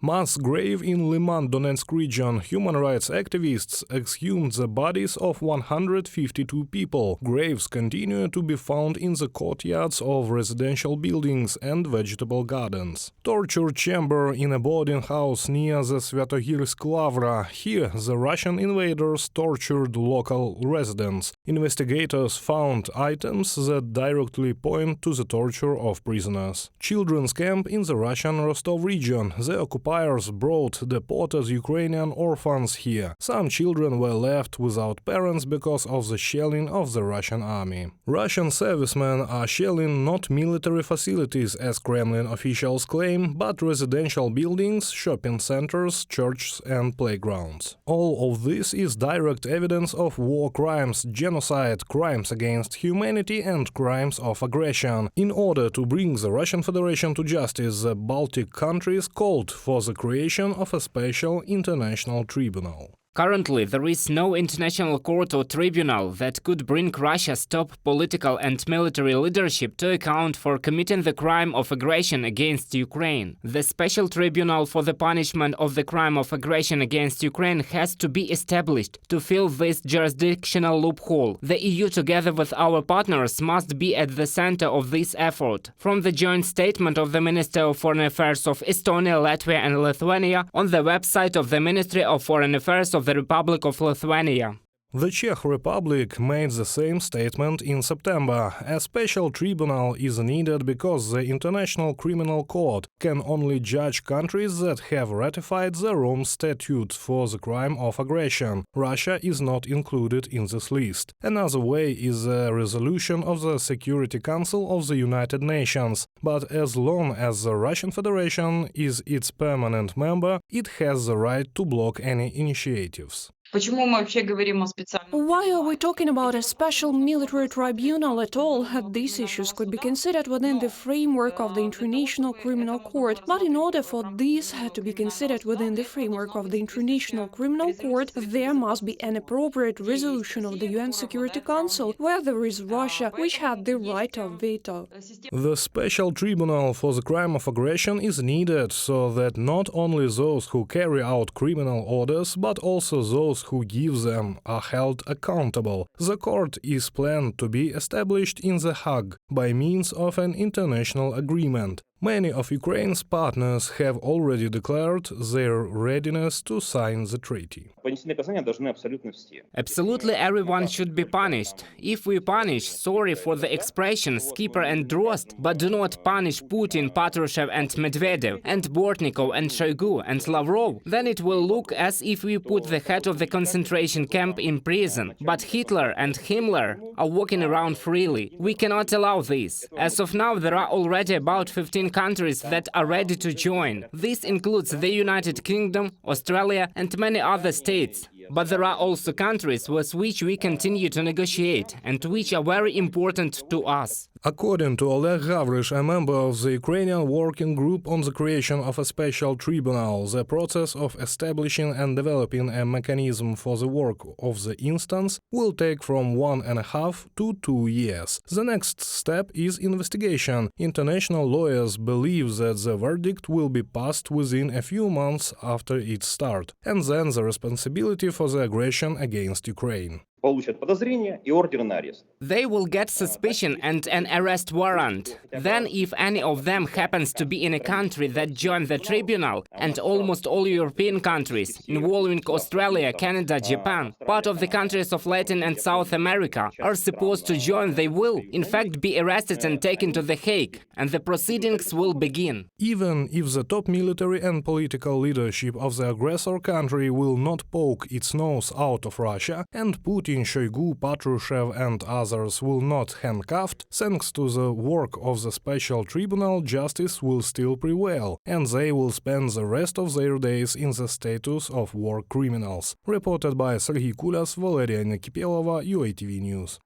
Mass grave in Liman, Donetsk region. Human rights activists exhumed the bodies of 152 people. Graves continue to be found in the courtyards of residential buildings and vegetable gardens. Torture chamber in a boarding house near the Svyatogirsk Lavra. Here, the Russian invaders tortured local residents. Investigators found items that directly point to the torture of prisoners. Children's camp in the Russian Rostov region. The occupiers brought deported Ukrainian orphans here. Some children were left without parents because of the shelling of the Russian army. Russian servicemen are shelling not military facilities, as Kremlin officials claim, but residential buildings, shopping centers, churches and playgrounds. All of this is direct evidence of war crimes, genocide, crimes against humanity and crimes of aggression. In order to bring the Russian Federation to justice, the Baltic countries called for the creation of a special international tribunal. Currently, there is no international court or tribunal that could bring Russia's top political and military leadership to account for committing the crime of aggression against Ukraine. The Special Tribunal for the punishment of the crime of aggression against Ukraine has to be established to fill this jurisdictional loophole. The EU, together with our partners, must be at the center of this effort. From the joint statement of the Minister of Foreign Affairs of Estonia, Latvia and Lithuania on the website of the Ministry of Foreign Affairs of the Republic of Lithuania. The Czech Republic made the same statement in September. A special tribunal is needed because the International Criminal Court can only judge countries that have ratified the Rome Statute for the crime of aggression. Russia is not included in this list. Another way is a resolution of the Security Council of the United Nations. But as long as the Russian Federation is its permanent member, it has the right to block any initiatives. Why are we talking about a special military tribunal at all? These issues could be considered within the framework of the International Criminal Court, but in order for these to be considered within the framework of the International Criminal Court, there must be an appropriate resolution of the UN Security Council, where there is Russia, which had the right of veto. The special tribunal for the crime of aggression is needed so that not only those who carry out criminal orders, but also those who give them are held accountable. The court is planned to be established in The Hague by means of an international agreement. Many of Ukraine's partners have already declared their readiness to sign the treaty. Absolutely everyone should be punished. If we punish, sorry for the expression, Skipper and Drozd, but do not punish Putin, Patrushev and Medvedev, and Bortnikov and Shoigu and Lavrov, then it will look as if we put the head of the concentration camp in prison. But Hitler and Himmler are walking around freely. We cannot allow this. As of now, there are already about 15 countries that are ready to join. This includes the United Kingdom, Australia and many other states. But there are also countries with which we continue to negotiate and which are very important to us. According to Oleg Gavrish, a member of the Ukrainian Working Group on the creation of a special tribunal, the process of establishing and developing a mechanism for the work of the instance will take from 1.5 to 2 years. The next step is investigation. International lawyers believe that the verdict will be passed within a few months after its start, and then the responsibility for the aggression against Ukraine. They will get suspicion and an arrest warrant. Then, if any of them happens to be in a country that joined the tribunal, and almost all European countries, involving Australia, Canada, Japan, part of the countries of Latin and South America, are supposed to join, they will, in fact, be arrested and taken to The Hague, and the proceedings will begin. Even if the top military and political leadership of the aggressor country will not poke its nose out of Russia, and Putin, Shoigu, Patrushev and others will not handcuffed, thanks to the work of the special tribunal, justice will still prevail, and they will spend the rest of their days in the status of war criminals. Reported by Serhiy Kulas, Valeria Nekipelova, UATV News.